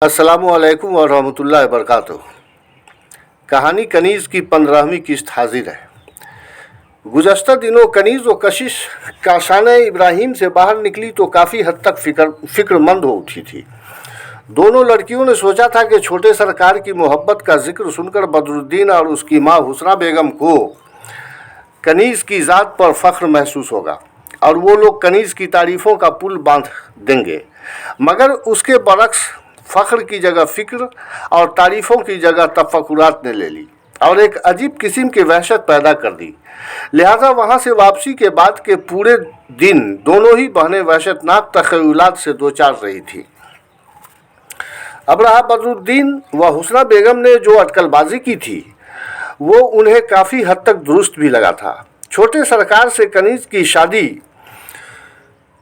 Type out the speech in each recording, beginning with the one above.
अस्सलामुअलैकुम वरहमतुल्लाहि वबरकातुहू। कहानी कनीज़ की 15वीं किस्त हाजिर है। गुज़श्ता दिनों कनीज़ व कशिश काशाने इब्राहिम से बाहर निकली तो काफ़ी हद तक फिक्रमंद हो उठी थी। दोनों लड़कियों ने सोचा था कि छोटे सरकार की मोहब्बत का जिक्र सुनकर बदरुद्दीन और उसकी माँ हुस्ना बेगम को कनीज़ की ज़ात पर फ़ख्र महसूस होगा और वो लोग कनीज़ की तारीफ़ों का पुल बांध देंगे, मगर उसके बरक्स फ़ख्र की जगह फ़िक्र और तारीफ़ों की जगह तफक्कुरात ने ले ली और एक अजीब किस्म की वहशत पैदा कर दी। लिहाजा वहाँ से वापसी के बाद के पूरे दिन दोनों ही बहनें वहशतनाक तख़य्युलात से दो चार रही थी। अब रहा बदरुद्दीन व हुस्ना बेगम ने जो अटकलबाजी की थी वो उन्हें काफ़ी हद तक दुरुस्त भी लगा था। छोटे सरकार से कनीज़ की शादी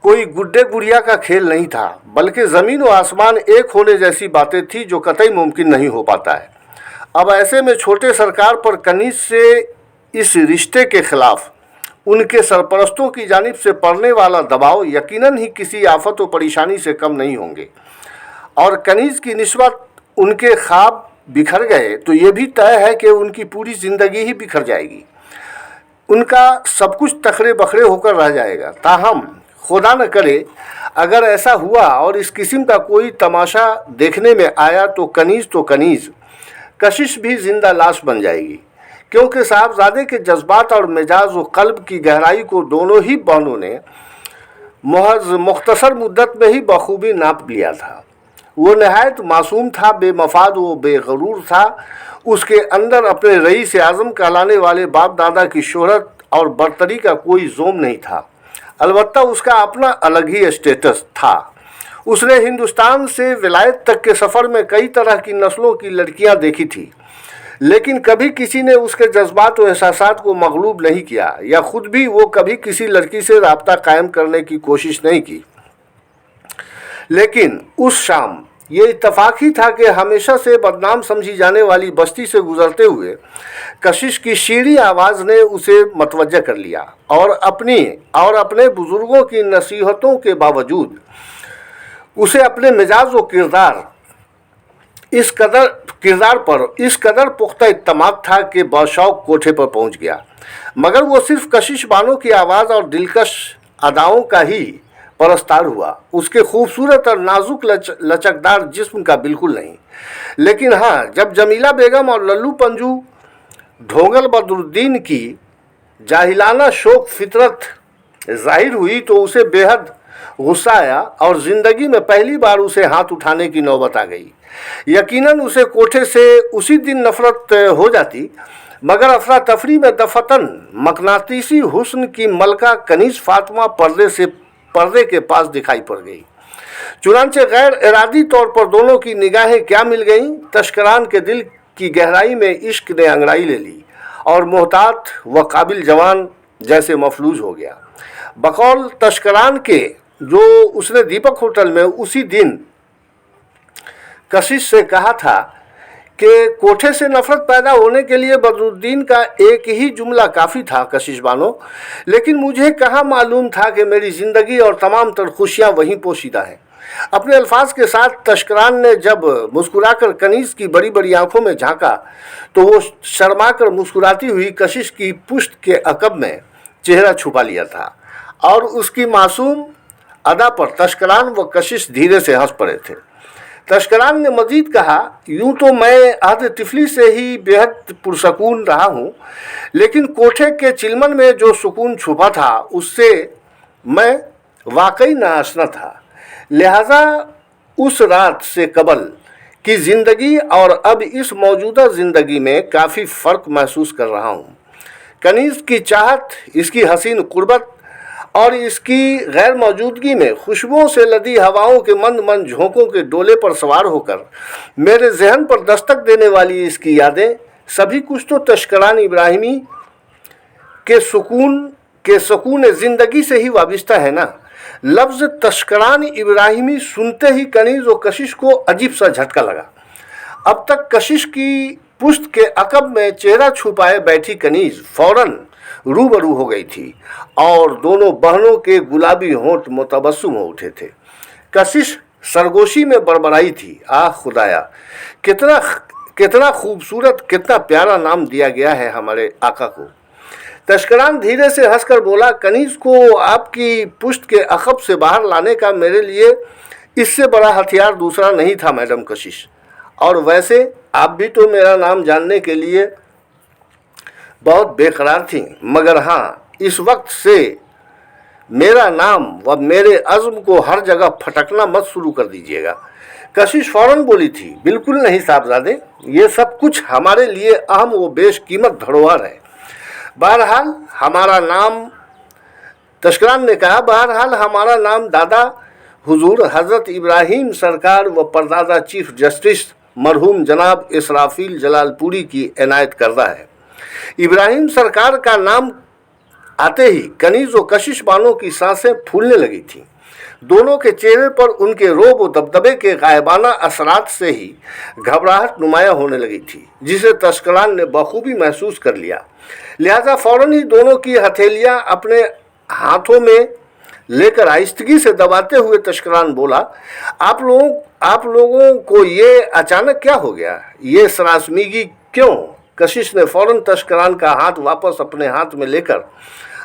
कोई गुड्डे गुड़िया का खेल नहीं था, बल्कि ज़मीन व आसमान एक होने जैसी बातें थी जो कतई मुमकिन नहीं हो पाता है। अब ऐसे में छोटे सरकार पर कनीज़ से इस रिश्ते के ख़िलाफ़ उनके सरपरस्तों की जानिब से पड़ने वाला दबाव यकीनन ही किसी आफत व परेशानी से कम नहीं होंगे। और कनीज़ की निस्बत उनके ख्वाब बिखर गए तो ये भी तय है कि उनकी पूरी ज़िंदगी ही बिखर जाएगी, उनका सब कुछ तखरे बखरे होकर रह जाएगा। ताहम खुदा न करे अगर ऐसा हुआ और इस किस्म का कोई तमाशा देखने में आया तो कनीज़ कशिश भी जिंदा लाश बन जाएगी, क्योंकि साहबजादे के जज्बात और मिजाज व कल्ब की गहराई को दोनों ही बहनों ने महज मुख्तसर मुद्दत में ही बखूबी नाप लिया था। वो नहायत मासूम था, बेमफाद व बेगरूर था। उसके अंदर अपने रईस आज़म कहलाने वाले बाप दादा की शोहरत और बरतरी का कोई जोम नहीं था। अलबत्ता उसका अपना अलग ही स्टेटस था। उसने हिंदुस्तान से विलायत तक के सफ़र में कई तरह की नस्लों की लड़कियां देखी थी, लेकिन कभी किसी ने उसके जज्बात व एहसासात को मगलूब नहीं किया, या खुद भी वो कभी किसी लड़की से राब्ता कायम करने की कोशिश नहीं की। लेकिन उस शाम ये इत्तफाक ही था कि हमेशा से बदनाम समझी जाने वाली बस्ती से गुजरते हुए कशिश की शीरी आवाज़ ने उसे मतवज्जा कर लिया और अपने बुज़ुर्गों की नसीहतों के बावजूद उसे अपने मिजाज व किरदार पर इस कदर पुख्ता इत्तमाद था कि बाशौक कोठे पर पहुंच गया। मगर वो सिर्फ कशिश बानो की आवाज़ और दिलकश अदाओं का ही परस्तार हुआ, उसके खूबसूरत और नाजुक लचकदार जिस्म का बिल्कुल नहीं। लेकिन हाँ, जब जमीला बेगम और लल्लू पंजू ढोंगल बदरुद्दीन की जाहिलाना शौक फितरत जाहिर हुई तो उसे बेहद गुस्सा आया और ज़िंदगी में पहली बार उसे हाथ उठाने की नौबत आ गई। यकीनन उसे कोठे से उसी दिन नफरत हो जाती, मगर अफरा तफरी में दफतन मकनातीसी हुस्न की मलका कनीज़ फातिमा पर्दे के पास दिखाई पड़ गई। चुनांचे गैर इरादी तौर पर दोनों की निगाहें क्या मिल गईं। तश्करान के दिल की गहराई में इश्क ने अंगड़ाई ले ली और मोहतात व काबिल जवान जैसे मफलूज हो गया। बकौल तश्करान के जो उसने दीपक होटल में उसी दिन कशिश से कहा था कि कोठे से नफरत पैदा होने के लिए बदरुद्दीन का एक ही जुमला काफ़ी था, कशिश बानो, लेकिन मुझे कहाँ मालूम था कि मेरी ज़िंदगी और तमाम तर खुशियाँ वहीं पोशीदा हैं। अपने अल्फाज के साथ तश्करान ने जब मुस्कुराकर कनीज़ की बड़ी बड़ी आंखों में झांका तो वो शर्माकर मुस्कुराती हुई कशिश की पुश्त के अकब में चेहरा छुपा लिया था और उसकी मासूम अदा पर तश्करान व कशिश धीरे से हंस पड़े थे। तश्करान ने मजीद कहा, यूं तो मैं आध तिफली से ही बेहद पुरसकून रहा हूँ, लेकिन कोठे के चिलमन में जो सुकून छुपा था उससे मैं वाकई नाआशना था। लिहाजा उस रात से कबल की ज़िंदगी और अब इस मौजूदा ज़िंदगी में काफ़ी फ़र्क महसूस कर रहा हूँ। कनीज़ की चाहत, इसकी हसीन कुर्बत और इसकी गैर मौजूदगी में खुशबुओं से लदी हवाओं के मंद मंद झोंकों के डोले पर सवार होकर मेरे जहन पर दस्तक देने वाली इसकी यादें सभी कुछ तो तश्करान इब्राहिमी के सुकून ज़िंदगी से ही वाबिस्ता है ना। लफ्ज़ तश्करान इब्राहिमी सुनते ही कनीज़ व कशिश को अजीब सा झटका लगा। अब तक कशिश की पुश्त के अकब में चेहरा छुपाए बैठी कनीज़ फौरन रूबरू हो गई थी और दोनों बहनों के गुलाबी होंठ मुतबस्सुम हो उठे थे। कशिश सरगोशी में बड़बड़ाई थी। आह खुदाया, कितना कितना खूबसूरत, कितना प्यारा नाम दिया गया है हमारे आका को। तशकरान धीरे से हंसकर बोला, कनीज को आपकी पुश्त के अखब से बाहर लाने का मेरे लिए इससे बड़ा हथियार दूसरा नहीं था मैडम कशिश। और वैसे आप भी तो मेरा नाम जानने के लिए बहुत बेकरार थी, मगर हाँ, इस वक्त से मेरा नाम व मेरे अज़्म को हर जगह फटकना मत शुरू कर दीजिएगा। कशिश फौरन बोली थी, बिल्कुल नहीं साहबजादे, ये सब कुछ हमारे लिए अहम व बेशकीमत धरोहर है। बहरहाल हमारा नाम, तशकरान ने कहा, बहरहाल हमारा नाम दादा हुजूर हज़रत इब्राहीम सरकार व परदादा चीफ जस्टिस मरहूम जनाब इसराफील जलालपुरी की इनायत करदा है। इब्राहीम सरकार का नाम आते ही कनीज व कशिश बानों की सांसें फूलने लगी थीं। दोनों के चेहरे पर उनके रोब व दबदबे के गायबाना असरात से ही घबराहट नुमाया होने लगी थी, जिसे तशकरान ने बखूबी महसूस कर लिया। लिहाजा फौरन ही दोनों की हथेलियां अपने हाथों में लेकर आहिस्तगी से दबाते हुए तशकरान बोला, आप लोगों को ये अचानक क्या हो गया, ये सरासमीगी क्यों? कशिश ने फौरन तशकरान का हाथ वापस अपने हाथ में लेकर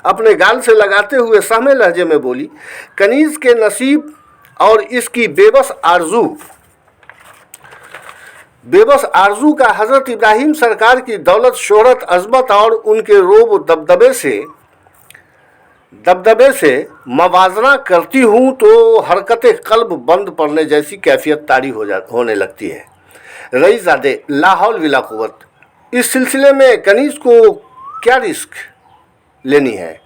अपने गाल से लगाते हुए सहमे लहजे में बोली, कनीज के नसीब और इसकी बेबस आरजू का हज़रत इब्राहीम सरकार की दौलत, शोहरत, अजमत और उनके रोब दबदबे से मवाजना करती हूँ तो हरकत कल्ब बंद पड़ने जैसी कैफियत तारी होने लगती है। रईज़ादे, ला हौल विला कुव्वत, इस सिलसिले में कनीज को क्या रिस्क लेनी है?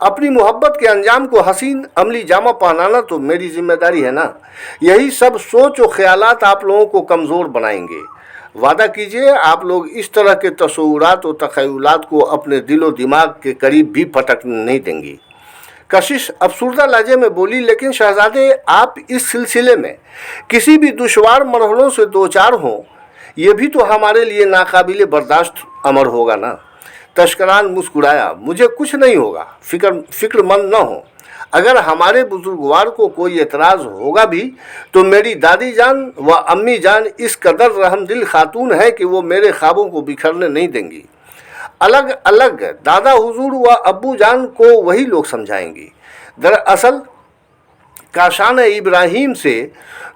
अपनी मोहब्बत के अंजाम को हसीन अमली जामा पहनाना तो मेरी जिम्मेदारी है ना। यही सब सोच और ख्यालात आप लोगों को कमज़ोर बनाएंगे। वादा कीजिए आप लोग इस तरह के तसव्वुरात और तख़य्युलात को अपने दिलो दिमाग के करीब भी फटकने नहीं देंगी। कशिश अफसुर्दा लहजे में बोली, लेकिन शहजादे, आप इस सिलसिले में किसी भी दुश्वार मरहलों से दो चार हों, ये भी तो हमारे लिए नाकाबिले बर्दाश्त अमर होगा ना। तशकरान मुस्कुराया, मुझे कुछ नहीं होगा, फिक्रमंद न हो। अगर हमारे बुजुर्गवार को कोई एतराज़ होगा भी तो मेरी दादी जान व अम्मी जान इस कदर रहमदिल खातून है कि वो मेरे ख्वाबों को बिखरने नहीं देंगी। अलग अलग दादा हुजूर व अब्बू जान को वही लोग समझाएंगी। दरअसल काशान इब्राहीम से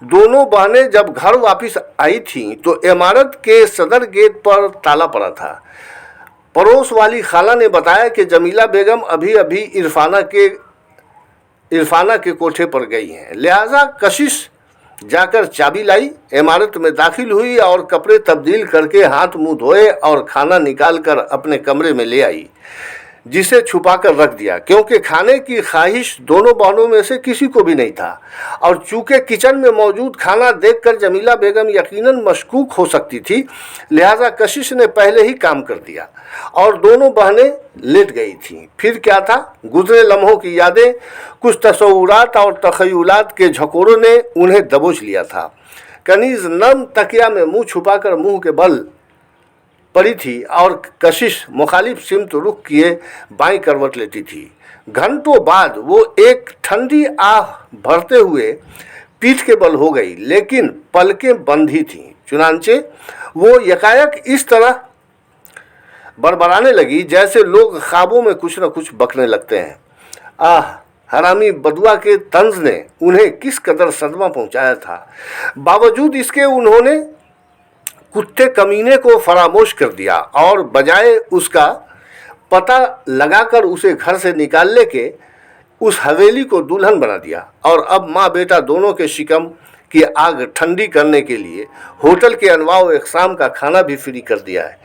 दोनों बहनें जब घर वापस आई थीं तो इमारत के सदर गेट पर ताला पड़ा था। पड़ोस वाली खाला ने बताया कि जमीला बेगम अभी अभी इरफाना के कोठे पर गई हैं। लिहाजा कशिश जाकर चाबी लाई, इमारत में दाखिल हुई और कपड़े तब्दील करके हाथ मुंह धोए और खाना निकाल कर अपने कमरे में ले आई, जिसे छुपा कर रख दिया, क्योंकि खाने की ख्वाहिश दोनों बहनों में से किसी को भी नहीं था। और चूँकि किचन में मौजूद खाना देखकर जमीला बेगम यकीनन मशकूक हो सकती थी, लिहाजा कशिश ने पहले ही काम कर दिया और दोनों बहनें लेट गई थीं। फिर क्या था, गुजरे लम्हों की यादें, कुछ तसव्वुरात और तख़य्युलात के झकोरों ने उन्हें दबोच लिया था। कनीज नर्म तकिया में मुँह छुपाकर मुँह के बल पड़ी थी और कशिश मुखालिफ सिमत रुख किए बाईं करवट लेती थी। घंटों बाद वो एक ठंडी आह भरते हुए पीठ के बल हो गई, लेकिन पलकें बंद ही थीं। चुनांचे वो यकायक इस तरह बड़बड़ाने लगी जैसे लोग ख्वाबों में कुछ न कुछ बकने लगते हैं। आह, हरामी बदुआ के तंज ने उन्हें किस कदर सदमा पहुंचाया था। बावजूद इसके उन्होंने कुत्ते कमीने को फरामोश कर दिया और बजाय उसका पता लगाकर उसे घर से निकालने के उस हवेली को दुल्हन बना दिया। और अब माँ बेटा दोनों के शिकम की आग ठंडी करने के लिए होटल के अनवाع व इक़साम का खाना भी फ्री कर दिया है।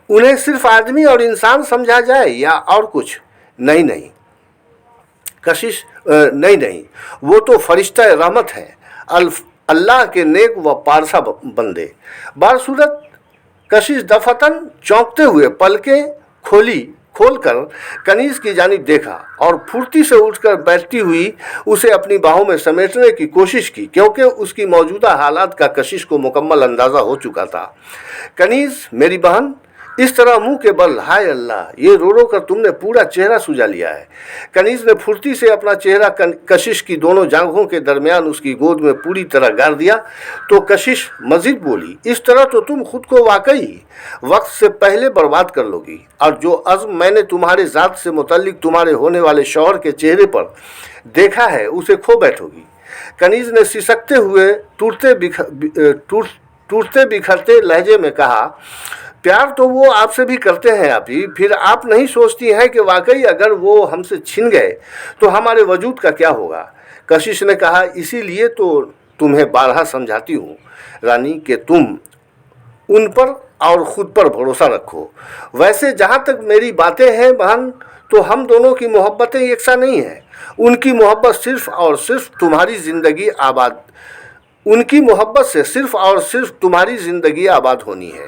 उन्हें सिर्फ आदमी और इंसान समझा जाए या और कुछ? नहीं नहीं कशिश, नहीं, वो तो फरिश्ता रहमत है, अल्लाह के नेक व पारसा बंदे। बासूरत कशिश दफतन चौंकते हुए पलकें खोलकर कनीज की जानिब देखा और फुर्ती से उठकर बैठती हुई उसे अपनी बाहों में समेटने की कोशिश की, क्योंकि उसकी मौजूदा हालात का कशिश को मुकम्मल अंदाज़ा हो चुका था। कनीज, मेरी बहन, इस तरह मुंह के बल हाय अल्लाह ये रो रो कर तुमने पूरा चेहरा सुजा लिया है। कनीज ने फुर्ती से अपना चेहरा कशिश की दोनों जांघों के दरमियान उसकी गोद में पूरी तरह गाड़ दिया। तो कशिश मजीद बोली, इस तरह तो तुम खुद को वाकई वक्त से पहले बर्बाद कर लोगी, और जो अज़्म मैंने तुम्हारे ज़ात से मुतल्लिक तुम्हारे होने वाले शौहर के चेहरे पर देखा है उसे खो बैठोगी। कनीज ने सिसकते हुए टूटते बिखरते लहजे में कहा, प्यार तो वो आपसे भी करते हैं आप ही, फिर आप नहीं सोचती हैं कि वाकई अगर वो हमसे छिन गए तो हमारे वजूद का क्या होगा। कशिश ने कहा, इसीलिए तो तुम्हें बारहा समझाती हूँ रानी कि तुम उन पर और ख़ुद पर भरोसा रखो। वैसे जहाँ तक मेरी बातें हैं बहन, तो हम दोनों की मोहब्बतें यकसा नहीं हैं। उनकी मोहब्बत से सिर्फ़ और सिर्फ तुम्हारी ज़िंदगी आबाद होनी है।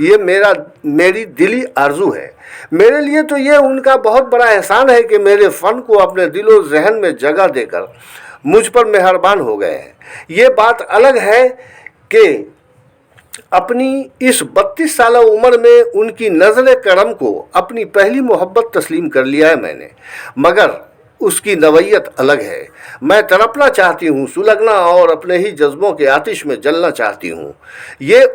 ये मेरी दिली आरज़ू है। मेरे लिए तो ये उनका बहुत बड़ा एहसान है कि मेरे फ़न को अपने दिलो ज़हन में जगह देकर मुझ पर मेहरबान हो गए हैं। ये बात अलग है कि अपनी इस 32 साल उम्र में उनकी नज़र करम को अपनी पहली मोहब्बत तस्लीम कर लिया है मैंने, मगर उसकी नवैयत अलग है। मैं तड़पना चाहती हूँ, सुलगना और अपने ही जज्बों के आतिश में जलना चाहती हूँ। ये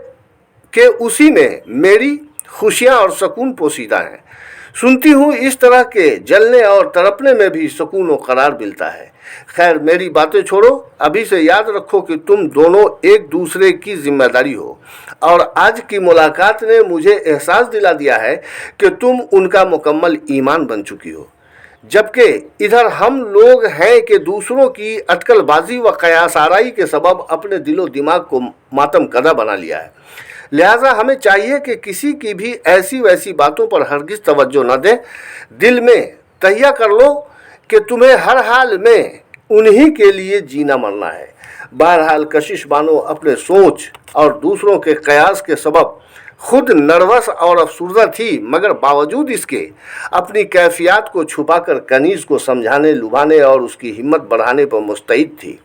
कि उसी में मेरी खुशियाँ और सुकून पोशीदा हैं। सुनती हूँ इस तरह के जलने और तड़पने में भी सुकून और करार मिलता है। खैर मेरी बातें छोड़ो, अभी से याद रखो कि तुम दोनों एक दूसरे की जिम्मेदारी हो, और आज की मुलाकात ने मुझे एहसास दिला दिया है कि तुम उनका मुकम्मल ईमान बन चुकी हो, जबकि इधर हम लोग हैं कि दूसरों की अटकलबाजी व कयास आराई के सबब अपने दिलो दिमाग को मातम कदा बना लिया है। लिहाजा हमें चाहिए कि किसी की भी ऐसी वैसी बातों पर हरगिज़ तवज्जो न दें। दिल में तहिया कर लो कि तुम्हें हर हाल में उन्हीं के लिए जीना मरना है। बहरहाल कशिश बानो अपने सोच और दूसरों के कयास के सबब खुद नर्वस और अफसुर्दा थी, मगर बावजूद इसके अपनी कैफियत को छुपाकर कनीज़ को समझाने, लुभाने और उसकी हिम्मत बढ़ाने पर मुस्तैद थी।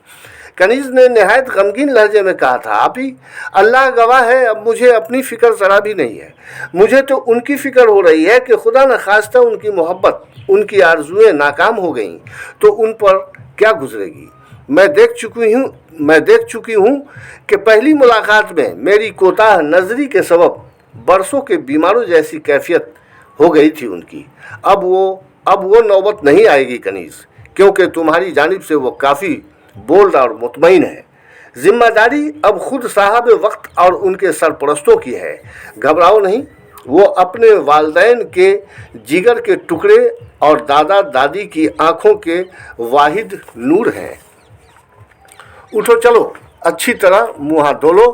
कनीज़ ने नहायत गमगीन लहजे में कहा था, आप ही अल्लाह गवाह है, अब मुझे अपनी फ़िक्र ज़रा भी नहीं है। मुझे तो उनकी फ़िक्र हो रही है कि खुदा न खास्ता उनकी मोहब्बत, उनकी आरज़ुएँ नाकाम हो गईं तो उन पर क्या गुजरेगी। मैं देख चुकी हूँ कि पहली मुलाकात में मेरी कोताह नज़री के सबब बरसों के बीमारों जैसी कैफियत हो गई थी उनकी। अब वो नौबत नहीं आएगी कनीज़, क्योंकि तुम्हारी जानिब से वो काफ़ी बोल्ड और मुतमईन है। जिम्मेदारी अब खुद साहब वक्त और उनके सरपरस्तों की है। घबराओ नहीं, वो अपने वालिदैन के जिगर के टुकड़े और दादा दादी की आँखों के वाहिद नूर हैं। उठो, चलो, अच्छी तरह मुँह हाथ धो लो।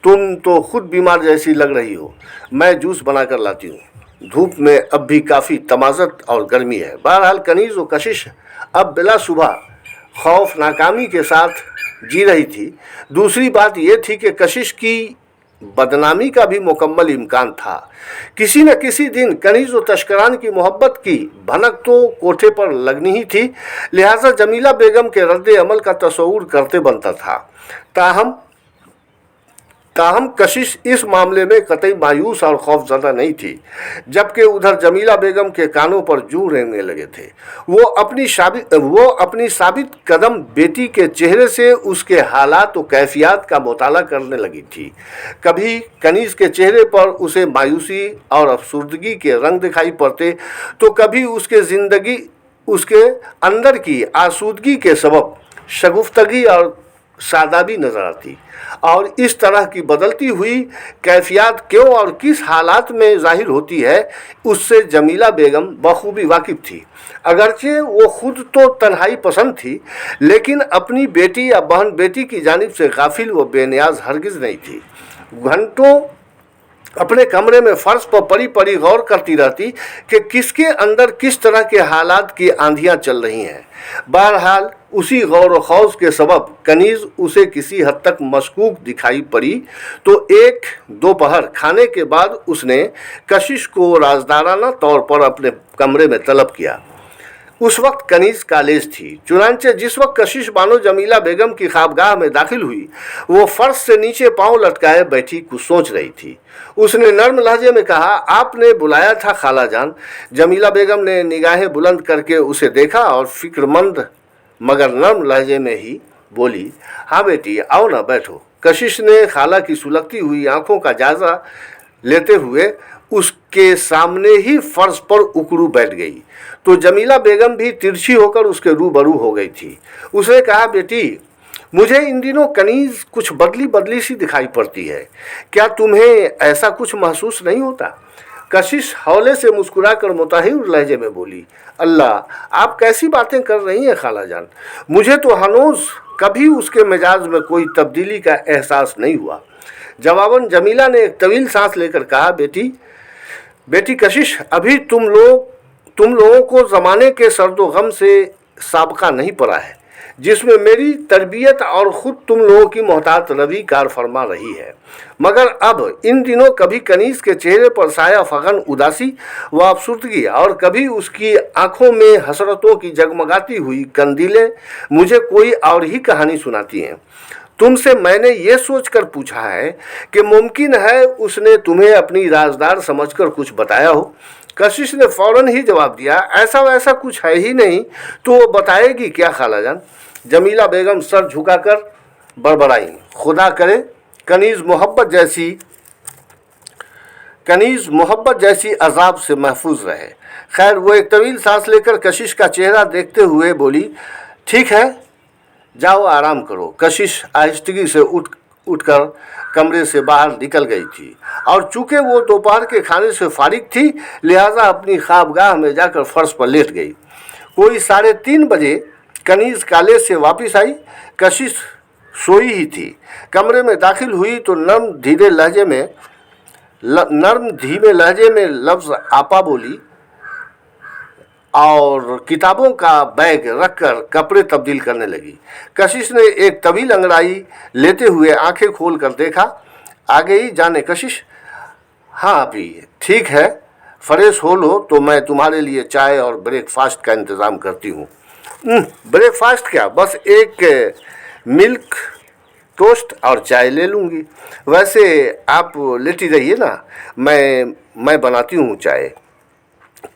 तुम तो खुद बीमार जैसी लग रही हो। मैं जूस बना कर लाती हूँ। धूप में अब भी काफ़ी तमाज़त और गर्मी है। बहरहाल कनीज़ व कशिश अब बिला सुबह खौफ नाकामी के साथ जी रही थी। दूसरी बात यह थी कि कशिश की बदनामी का भी मुकम्मल इम्कान था। किसी न किसी दिन कनीज़ व तशकरान की मोहब्बत की भनक तो कोठे पर लगनी ही थी। लिहाजा जमीला बेगम के रद्द अमल का तस्वुर करते बनता था। ताहम कशिश इस मामले में कतई मायूस और खौफज़दा नहीं थी। जबकि उधर जमीला बेगम के कानों पर जू रेंगने लगे थे। वो अपनी साबित कदम बेटी के चेहरे से उसके हालात व कैफियत का मुताला करने लगी थी। कभी कनीज़ के चेहरे पर उसे मायूसी और अफसुर्दगी के रंग दिखाई पड़ते, तो कभी उसके अंदर की आसूदगी के सबब शगुफ्तगी और शादाबी नजर आती। और इस तरह की बदलती हुई कैफियत क्यों और किस हालात में ज़ाहिर होती है, उससे जमीला बेगम बखूबी वाकिफ़ थी। अगरचे वो खुद तो तन्हाई पसंद थी, लेकिन अपनी बेटी या बहन बेटी की जानिब से गाफिल व बेनियाज हरगिज़ नहीं थी। घंटों अपने कमरे में फ़र्श पर पड़ी पड़ी गौर करती रहती कि किसके अंदर किस तरह के हालात की आंधियां चल रही हैं। बहरहाल उसी गौर व खौज के सबब कनीज़ उसे किसी हद तक मशकूक दिखाई पड़ी। तो एक दोपहर खाने के बाद उसने कशिश को राजदाराना तौर पर अपने कमरे में तलब किया। उस वक्त कनीज कॉलेज थी। चुनांचे जिस वक्त कशिश बानो जमीला बेगम की ख्वाबगाह में दाखिल हुई, वो फर्श से नीचे पांव लटकाए बैठी कुछ सोच रही थी। उसने नर्म लहजे में कहा, आपने बुलाया था खाला जान। जमीला बेगम ने निगाहें बुलंद करके उसे देखा और फिक्रमंद मगर नर्म लहजे में ही बोली, हाँ बेटी आओ ना बैठो। कशिश ने खाला की सुलगती हुई आंखों का जायजा लेते हुए उसके सामने ही फर्श पर उकड़ू बैठ गई तो जमीला बेगम भी तिरछी होकर उसके रूबरू हो गई थी। उसने कहा, बेटी मुझे इन दिनों कनीज कुछ बदली बदली सी दिखाई पड़ती है, क्या तुम्हें ऐसा कुछ महसूस नहीं होता? कशिश हौले से मुस्कुराकर मुताहिर लहजे में बोली, अल्लाह आप कैसी बातें कर रही हैं खाला जान, मुझे तो हनोज कभी उसके मिजाज में कोई तब्दीली का एहसास नहीं हुआ। जवाबन जमीला ने एक तवील सांस लेकर कहा, बेटी कशिश, अभी तुम लोगों को ज़माने के सर्दो गम से साबका नहीं पड़ा है जिसमें मेरी तरबियत और ख़ुद तुम लोगों की मोहतात रवि कार फरमा रही है। मगर अब इन दिनों कभी कनीज़ के चेहरे पर साया फगन उदासी व अफसुर्दगी और कभी उसकी आंखों में हसरतों की जगमगाती हुई कंदीलें मुझे कोई और ही कहानी सुनाती हैं। तुमसे मैंने ये सोचकर पूछा है कि मुमकिन है उसने तुम्हें अपनी राजदार समझकर कुछ बताया हो। कशिश ने फौरन ही जवाब दिया, ऐसा वैसा कुछ है ही नहीं, तो वो बताएगी क्या खाला जान? जमीला बेगम सर झुकाकर बड़बड़ाई, खुदा करे कनीज़ मोहब्बत जैसी अजाब से महफूज रहे। खैर, वो एक तवील सांस लेकर कशिश का चेहरा देखते हुए बोली, ठीक है जाओ आराम करो। कशिश आहिस्तगी से उठकर कमरे से बाहर निकल गई थी और चूंकि वो दोपहर के खाने से फारिग थी लिहाजा अपनी ख्वाबगाह में जाकर फर्श पर लेट गई। कोई 3:30 बजे कनीज़ कॉलेज से वापस आई। कशिश सोई ही थी। कमरे में दाखिल हुई तो नर्म धीमे लहजे में लफ्ज़ आपा बोली और किताबों का बैग रखकर कपड़े तब्दील करने लगी। कशिश ने एक तवील अंगड़ाई लेते हुए आंखें खोल कर देखा। आ गई जाने कशिश? हाँ अभी ठीक है, फ्रेश हो लो तो मैं तुम्हारे लिए चाय और ब्रेकफास्ट का इंतज़ाम करती हूँ। ब्रेकफास्ट क्या, बस एक मिल्क टोस्ट और चाय ले लूँगी। वैसे आप लेटी रहिए ना, मैं बनाती हूँ चाय।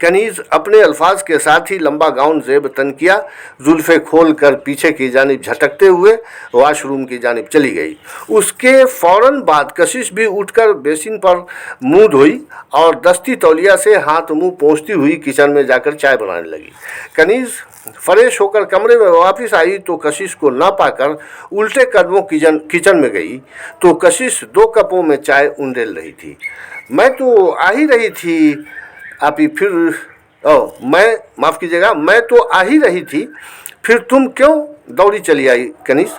कनीज़ अपने अल्फाज के साथ ही लंबा गाउन जेब तन किया, जुल्फ़े खोल कर पीछे की जानिब झटकते हुए वॉशरूम की जानिब चली गई। उसके फ़ौरन बाद कशिश भी उठकर बेसिन पर मुंह धोई और दस्ती तौलिया से हाथ मुंह पोंछती हुई किचन में जाकर चाय बनाने लगी। कनीज़ फ्रेश होकर कमरे में वापस आई तो कशिश को ना पाकर उल्टे कदमों किचन में गई तो कशिश 2 कपों में चाय उंडेल रही थी। मैं तो आ ही रही थी मैं तो आ ही रही थी, फिर तुम क्यों दौड़ी चली आई कनीज़?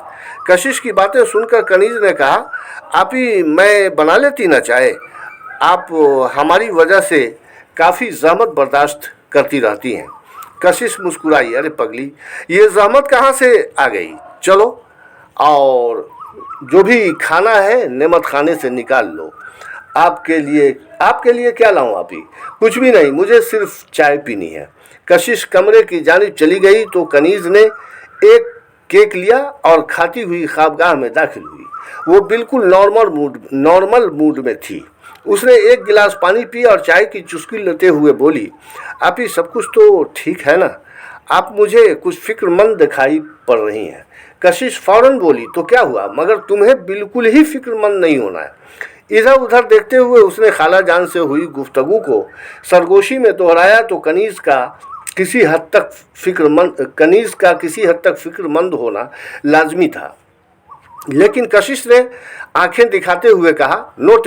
कशिश की बातें सुनकर कनीज़ ने कहा, आपी मैं बना लेती ना चाय, आप हमारी वजह से काफ़ी ज़हमत बर्दाश्त करती रहती हैं। कशिश मुस्कुराई, अरे पगली ये ज़हमत कहाँ से आ गई, चलो और जो भी खाना है नेमत खाने से निकाल लो। आपके लिए क्या लाऊं आपी? कुछ भी नहीं, मुझे सिर्फ चाय पीनी है। कशिश कमरे की जानिब चली गई तो कनीज़ ने एक केक लिया और खाती हुई ख्वाबगाह में दाखिल हुई। वो बिल्कुल नॉर्मल मूड में थी। उसने एक गिलास पानी पी और चाय की चुस्की लेते हुए बोली, आपी सब कुछ तो ठीक है ना? आप मुझे कुछ फिक्रमंद दिखाई पड़ रही हैं। कशिश फौरन बोली, तो क्या हुआ, मगर तुम्हें बिल्कुल ही फिक्रमंद नहीं होना है। इधर उधर देखते हुए उसने खाला जान से हुई गुफ्तगू को सरगोशी में दोहराया तो कनीज़ का किसी हद तक फिक्रमंद होना लाजमी था। लेकिन कशिश ने आंखें दिखाते हुए कहा, नो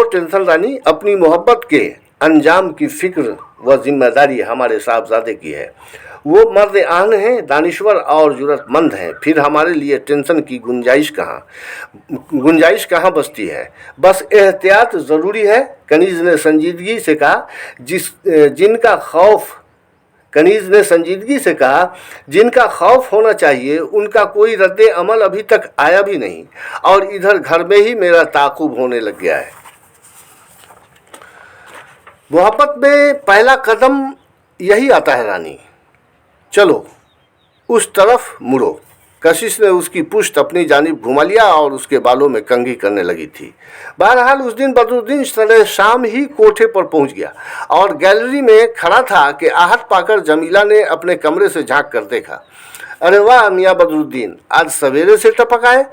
टेंशन रानी, अपनी मोहब्बत के अंजाम की फिक्र व जिम्मेदारी हमारे साहबजादे की है। वो मर्द आन हैं, दानिश्वर और जुरतमंद हैं, फिर हमारे लिए टेंशन की गुंजाइश कहाँ बचती है। बस एहतियात ज़रूरी है। कनीज़ ने संजीदगी से कहा, जिनका खौफ होना चाहिए उनका कोई रद्द अमल अभी तक आया भी नहीं और इधर घर में ही मेरा ताक़ुब होने लग गया है। मोहब्बत में पहला कदम यही आता है रानी, चलो उस तरफ मुड़ो। कशिश ने उसकी पुश्त अपनी जानिब घुमा लिया और उसके बालों में कंघी करने लगी थी। बहरहाल उस दिन बदरुद्दीन सरे शाम ही कोठे पर पहुंच गया और गैलरी में खड़ा था कि आहट पाकर जमीला ने अपने कमरे से झांक कर देखा। अरे वाह मियाँ बदरुद्दीन, आज सवेरे से टपक आए,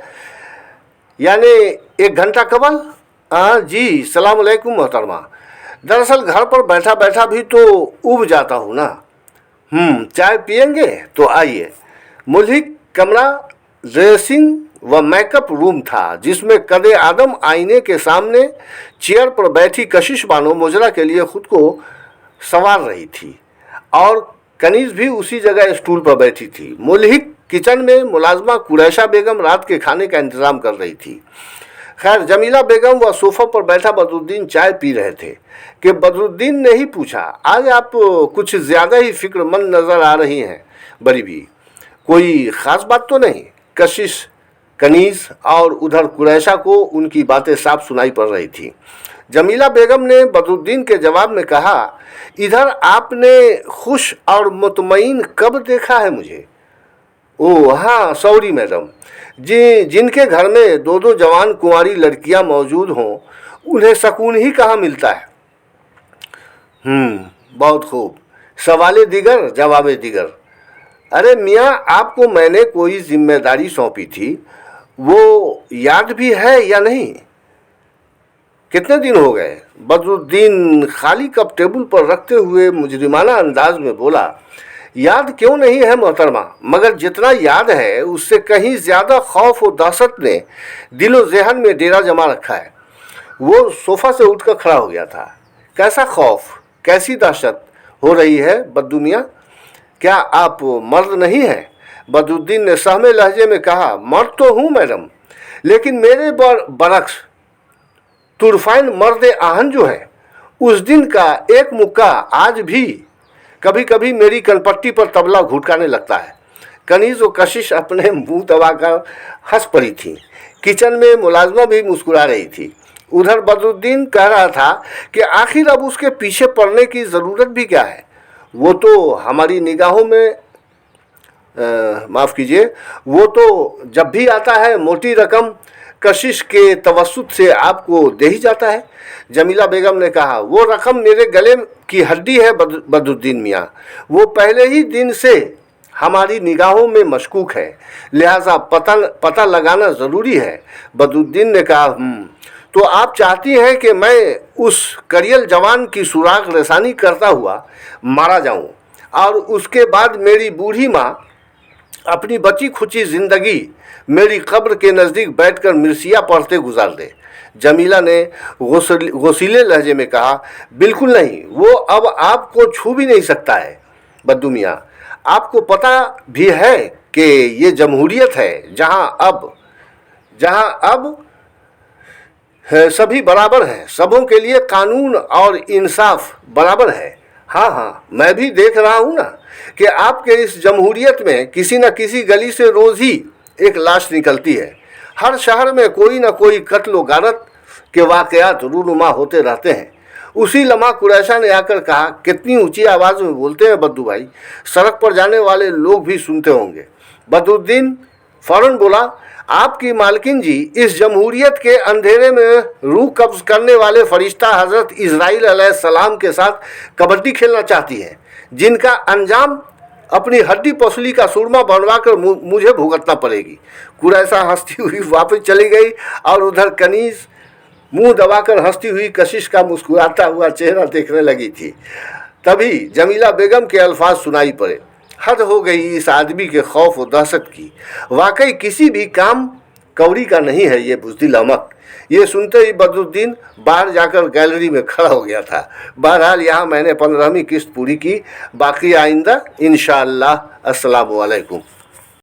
यानी 1 घंटा कबल? हाँ जी, सलाम अलैकुम मोहतरमा। दरअसल घर पर बैठा बैठा भी तो उब जाता हूँ ना। चाय पियेंगे तो आइए। मुल्हिक कमरा ड्रेसिंग व मेकअप रूम था, जिसमें कदे आदम आईने के सामने चेयर पर बैठी कशिश बानो मुजरा के लिए खुद को संवार रही थी और कनीज भी उसी जगह स्टूल पर बैठी थी। मुल्हिक किचन में मुलाजमा कुरैशा बेगम रात के खाने का इंतजाम कर रही थी। खैर, जमीला बेगम व सोफा पर बैठा बदरुद्दीन चाय पी रहे थे कि बदरुद्दीन ने ही पूछा, आज आप कुछ ज़्यादा ही फिक्रमंद नज़र आ रही हैं बड़ी भी, कोई ख़ास बात तो नहीं? कशिश, कनीज़ और उधर कुरैशा को उनकी बातें साफ सुनाई पड़ रही थी। जमीला बेगम ने बदरुद्दीन के जवाब में कहा, इधर आपने खुश और मुतमईन कब देखा है मुझे? ओह हाँ, सॉरी मैडम, जिनके घर में 2 जवान कुंवारी लड़कियां मौजूद हों, उन्हें सुकून ही कहाँ मिलता है। बहुत खूब, सवाले दिगर जवाबे दिगर। अरे मियाँ, आपको मैंने कोई जिम्मेदारी सौंपी थी, वो याद भी है या नहीं? कितने दिन हो गए? बदरुद्दीन खाली कप टेबल पर रखते हुए मुजरिमाना अंदाज में बोला, याद क्यों नहीं है मोहतरमा, मगर जितना याद है उससे कहीं ज़्यादा खौफ और दहशत ने दिलो ज़हन में डेरा जमा रखा है। वो सोफ़ा से उठकर खड़ा हो गया था। कैसा खौफ, कैसी दहशत हो रही है बद्दू मियाँ? क्या आप मर्द नहीं हैं? बदरुद्दीन ने सहमे लहजे में कहा, मर्द तो हूँ मैडम, लेकिन मेरे बरक्स तुरफाइन मर्द आहन जो है, उस दिन का एक मुक्का आज भी कभी कभी मेरी कनपट्टी पर तबला घुटकाने लगता है। कनीज और कशिश अपने मुंह दबाकर हंस पड़ी थी। किचन में मुलाजमा भी मुस्कुरा रही थी। उधर बदरुद्दीन कह रहा था कि आखिर अब उसके पीछे पड़ने की ज़रूरत भी क्या है, वो तो हमारी निगाहों में माफ़ कीजिए, वो तो जब भी आता है मोटी रकम कशिश के तवस्सुत से आपको दे ही जाता है। जमीला बेगम ने कहा, वो रकम मेरे गले की हड्डी है बदरुद्दीन मियाँ, वो पहले ही दिन से हमारी निगाहों में मशकूक है, लिहाजा पता लगाना ज़रूरी है। बदरुद्दीन ने कहा, तो आप चाहती हैं कि मैं उस करियल जवान की सुराग रसानी करता हुआ मारा जाऊं और उसके बाद मेरी बूढ़ी माँ अपनी बची खुची ज़िंदगी मेरी कब्र के नज़दीक बैठकर मिर्सिया पढ़ते गुजार दे? जमीला ने गौसीले लहजे में कहा, बिल्कुल नहीं, वो अब आपको छू भी नहीं सकता है बद्दू मियाँ। आपको पता भी है कि ये जमहूरियत है जहाँ अब सभी बराबर हैं, सबों के लिए कानून और इंसाफ बराबर है। हाँ, मैं भी देख रहा हूँ ना कि आपके इस जमहूरियत में किसी न किसी गली से रोज़ ही एक लाश निकलती है। हर शहर में कोई न कोई कत्ल व गारत के वाक़यात रूनुमा होते रहते हैं। उसी लम्हा कुरैशा ने आकर कहा, कितनी ऊंची आवाज़ में बोलते हैं बद्दू भाई, सड़क पर जाने वाले लोग भी सुनते होंगे। बदरुद्दीन फ़ौरन बोला, आपकी मालकिन जी इस जमहूरियत के अंधेरे में रूह कब्ज़ करने वाले फरिश्ता हज़रत इज़राइल अलैहिस्सलाम के साथ कबड्डी खेलना चाहती है, जिनका अंजाम अपनी हड्डी पसली का सुरमा बनवाकर मुझे भुगतना पड़ेगी। कुरैशा हंसती हुई वापस चली गई और उधर कनीज मुंह दबाकर हंसती हुई कशिश का मुस्कुराता हुआ चेहरा देखने लगी थी। तभी जमीला बेगम के अल्फाज सुनाई पड़े, हद हो गई इस आदमी के खौफ और दहशत की, वाकई किसी भी काम कौड़ी का नहीं है ये बुज़दिल अहमक। ये सुनते ही बदरुद्दीन बाहर जाकर गैलरी में खड़ा हो गया था। बहरहाल यहाँ मैंने 15वीं किस्त पूरी की, बाकी आइंदा इंशाअल्लाह। अस्सलामु अलैकुम।